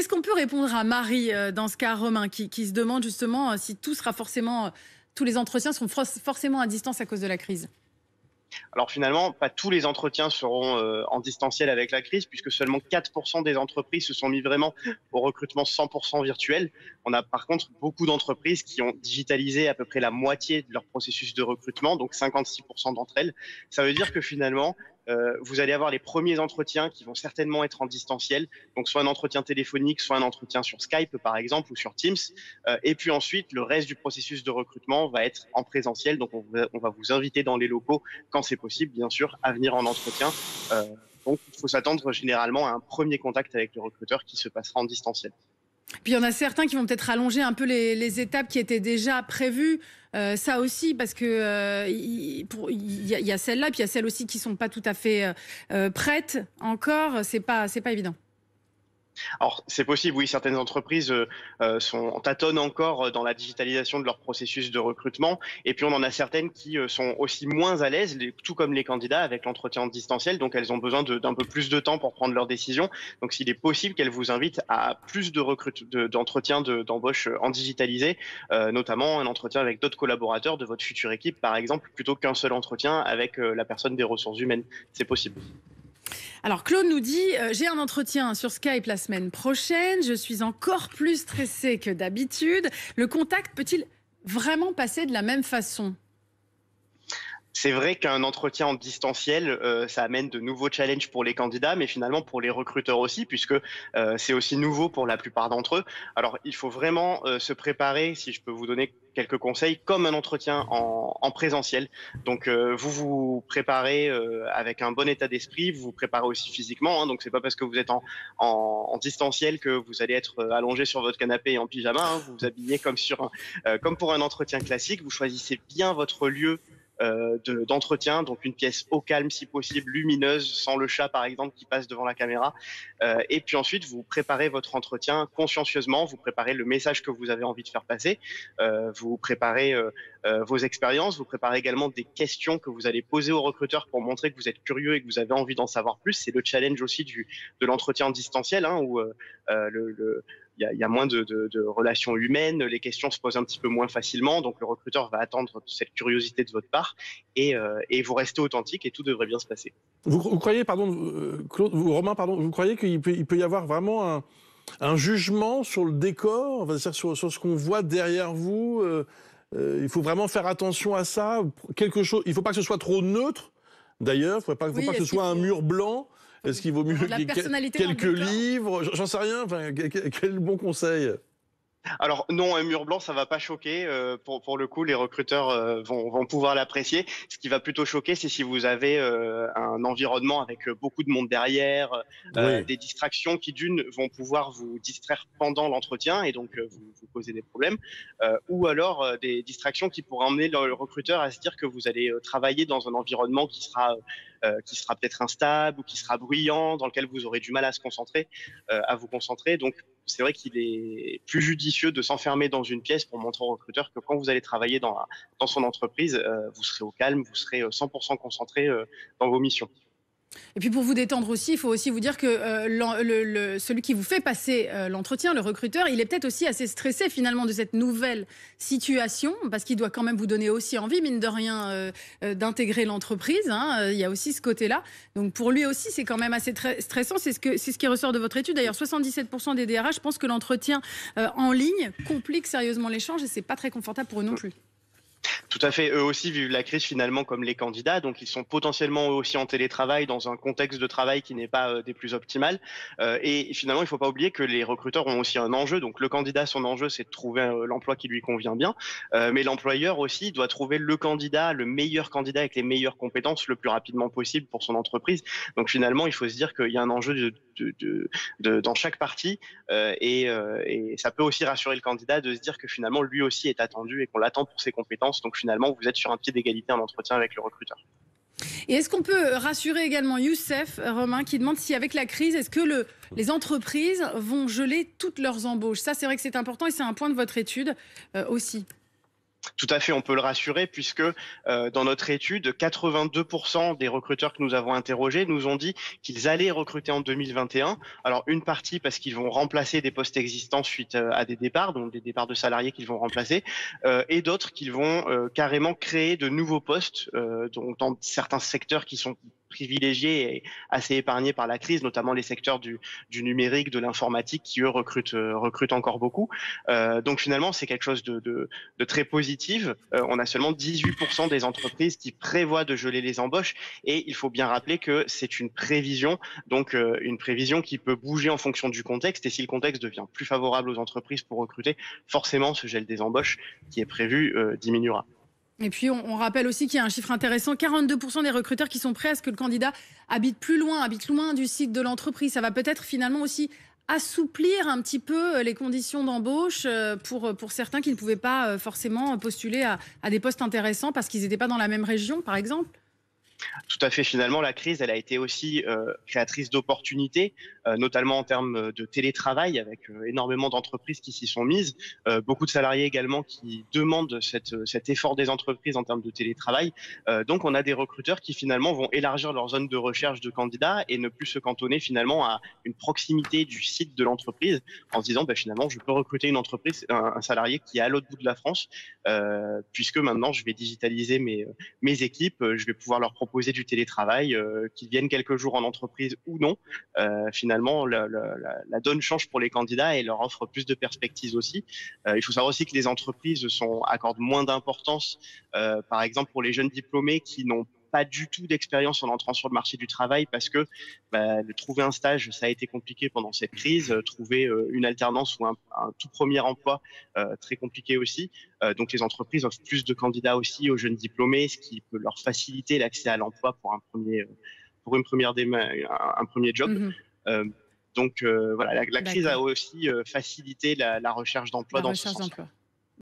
Qu'est-ce qu'on peut répondre à Marie dans ce cas, Romain, qui se demande justement si tous les entretiens seront forcément à distance à cause de la crise? Alors finalement, pas tous les entretiens seront en distanciel avec la crise, puisque seulement 4% des entreprises se sont mis vraiment au recrutement 100% virtuel. On a par contre beaucoup d'entreprises qui ont digitalisé à peu près la moitié de leur processus de recrutement, donc 56% d'entre elles. Ça veut dire que finalement, vous allez avoir les premiers entretiens qui vont certainement être en distanciel, donc soit un entretien téléphonique, soit un entretien sur Skype par exemple ou sur Teams. Et puis ensuite, le reste du processus de recrutement va être en présentiel, donc on va vous inviter dans les locaux quand c'est possible, bien sûr, à venir en entretien. Donc il faut s'attendre généralement à un premier contact avec le recruteur qui se passera en distanciel. Puis il y en a certains qui vont peut-être rallonger un peu les étapes qui étaient déjà prévues. Ça aussi, parce que il y a celles-là, puis il y a celles aussi qui sont pas tout à fait prêtes encore. C'est pas évident. Alors, c'est possible, oui, certaines entreprises tâtonnent encore dans la digitalisation de leur processus de recrutement. Et puis, on en a certaines qui sont aussi moins à l'aise, tout comme les candidats, avec l'entretien en distanciel. Donc, elles ont besoin d'un peu plus de temps pour prendre leurs décisions. Donc, s'il est possible qu'elles vous invitent à plus d'entretiens d'embauche en digitalisé, notamment un entretien avec d'autres collaborateurs de votre future équipe, par exemple, plutôt qu'un seul entretien avec la personne des ressources humaines. C'est possible. Alors Claude nous dit j'ai un entretien sur Skype la semaine prochaine, je suis encore plus stressée que d'habitude. Le contact peut-il vraiment passer de la même façon? C'est vrai qu'un entretien en distanciel, ça amène de nouveaux challenges pour les candidats, mais finalement pour les recruteurs aussi, puisque c'est aussi nouveau pour la plupart d'entre eux. Alors, il faut vraiment se préparer, si je peux vous donner quelques conseils, comme un entretien en présentiel. Donc, vous vous préparez avec un bon état d'esprit, vous vous préparez aussi physiquement. Hein, donc, c'est pas parce que vous êtes en distanciel que vous allez être allongé sur votre canapé en pyjama. Hein, vous vous habillez comme pour un entretien classique. Vous choisissez bien votre lieu d'entretien, donc une pièce au calme si possible, lumineuse, sans le chat par exemple qui passe devant la caméra. Et puis ensuite, vous préparez votre entretien consciencieusement, vous préparez le message que vous avez envie de faire passer, vous préparez vos expériences, vous préparez également des questions que vous allez poser au recruteur pour montrer que vous êtes curieux et que vous avez envie d'en savoir plus. C'est le challenge aussi de l'entretien en distanciel, hein, où il y a moins de relations humaines, les questions se posent un petit peu moins facilement, donc le recruteur va attendre cette curiosité de votre part et vous restez authentique et tout devrait bien se passer. Vous croyez, pardon, Claude, Romain, pardon, vous croyez qu'il peut y avoir vraiment un jugement sur le décor, c'est-à-dire sur ce qu'on voit derrière vous il faut vraiment faire attention à ça. Il ne faut pas que ce soit trop neutre, d'ailleurs. Il ne faut pas que ce soit un mur blanc. Est-ce qu'il vaut mieux quelques livres? J'en sais rien. Enfin, quel bon conseil? Alors non, un mur blanc, ça va pas choquer. Pour le coup, les recruteurs vont pouvoir l'apprécier. Ce qui va plutôt choquer, c'est si vous avez un environnement avec beaucoup de monde derrière, Oui. des distractions qui d'une vont pouvoir vous distraire pendant l'entretien et donc vous poser des problèmes, ou alors des distractions qui pourraient emmener le recruteur à se dire que vous allez travailler dans un environnement qui sera peut-être instable ou qui sera bruyant, dans lequel vous aurez du mal à vous concentrer. Donc c'est vrai qu'il est plus judicieux de s'enfermer dans une pièce pour montrer au recruteur que quand vous allez travailler dans son entreprise, vous serez au calme, vous serez 100% concentré dans vos missions. Et puis pour vous détendre aussi, il faut aussi vous dire que celui qui vous fait passer l'entretien, le recruteur, il est peut-être aussi assez stressé finalement de cette nouvelle situation, parce qu'il doit quand même vous donner aussi envie, mine de rien, d'intégrer l'entreprise. Hein. Il y a aussi ce côté-là. Donc pour lui aussi, c'est quand même assez stressant. C'est ce qui ressort de votre étude. D'ailleurs, 77% des DRH pensent que l'entretien en ligne complique sérieusement l'échange et c'est pas très confortable pour eux non plus. Tout à fait. Eux aussi vivent la crise finalement comme les candidats, donc ils sont potentiellement eux aussi en télétravail dans un contexte de travail qui n'est pas des plus optimales. Et finalement, il ne faut pas oublier que les recruteurs ont aussi un enjeu. Donc le candidat, son enjeu, c'est de trouver l'emploi qui lui convient bien, mais l'employeur aussi doit trouver le meilleur candidat avec les meilleures compétences le plus rapidement possible pour son entreprise. Donc finalement, il faut se dire qu'il y a un enjeu dans chaque partie, et ça peut aussi rassurer le candidat de se dire que finalement lui aussi est attendu et qu'on l'attend pour ses compétences. Donc finalement, vous êtes sur un pied d'égalité en entretien avec le recruteur. Et est-ce qu'on peut rassurer également Youssef, Romain, qui demande si avec la crise, est-ce que les entreprises vont geler toutes leurs embauches? Ça, c'est vrai que c'est important et c'est un point de votre étude aussi. Tout à fait, on peut le rassurer puisque dans notre étude, 82% des recruteurs que nous avons interrogés nous ont dit qu'ils allaient recruter en 2021. Alors une partie parce qu'ils vont remplacer des postes existants suite à des départs, donc des départs de salariés qu'ils vont remplacer, et d'autres qu'ils vont carrément créer de nouveaux postes, donc dans certains secteurs qui sont privilégiés et assez épargnés par la crise, notamment les secteurs du numérique, de l'informatique, qui eux recrutent encore beaucoup. Donc finalement, c'est quelque chose de très positif. On a seulement 18% des entreprises qui prévoient de geler les embauches, et il faut bien rappeler que c'est une prévision, donc une prévision qui peut bouger en fonction du contexte, et si le contexte devient plus favorable aux entreprises pour recruter, forcément ce gel des embauches qui est prévu diminuera. Et puis, on rappelle aussi qu'il y a un chiffre intéressant, 42% des recruteurs qui sont prêts à ce que le candidat habite loin du site de l'entreprise. Ça va peut-être finalement aussi assouplir un petit peu les conditions d'embauche pour certains qui ne pouvaient pas forcément postuler à des postes intéressants parce qu'ils n'étaient pas dans la même région, par exemple. Tout à fait. Finalement, la crise, elle a été aussi créatrice d'opportunités, notamment en termes de télétravail, avec énormément d'entreprises qui s'y sont mises, beaucoup de salariés également qui demandent cet effort des entreprises en termes de télétravail. Donc, on a des recruteurs qui finalement vont élargir leur zone de recherche de candidats et ne plus se cantonner finalement à une proximité du site de l'entreprise, en se disant finalement, je peux recruter une entreprise, un salarié qui est à l'autre bout de la France, puisque maintenant, je vais digitaliser mes équipes, je vais pouvoir leur proposer du télétravail, qu'ils viennent quelques jours en entreprise ou non. Finalement, la donne change pour les candidats et leur offre plus de perspectives aussi. Il faut savoir aussi que les entreprises accordent moins d'importance, par exemple pour les jeunes diplômés qui n'ont pas du tout d'expérience en entrant sur le marché du travail, parce que trouver un stage, ça a été compliqué pendant cette crise, trouver une alternance ou un tout premier emploi, très compliqué aussi. Donc les entreprises offrent plus de candidats aussi aux jeunes diplômés, ce qui peut leur faciliter l'accès à l'emploi pour un premier job. Donc voilà, la crise a aussi facilité la recherche d'emploi dans ce sens.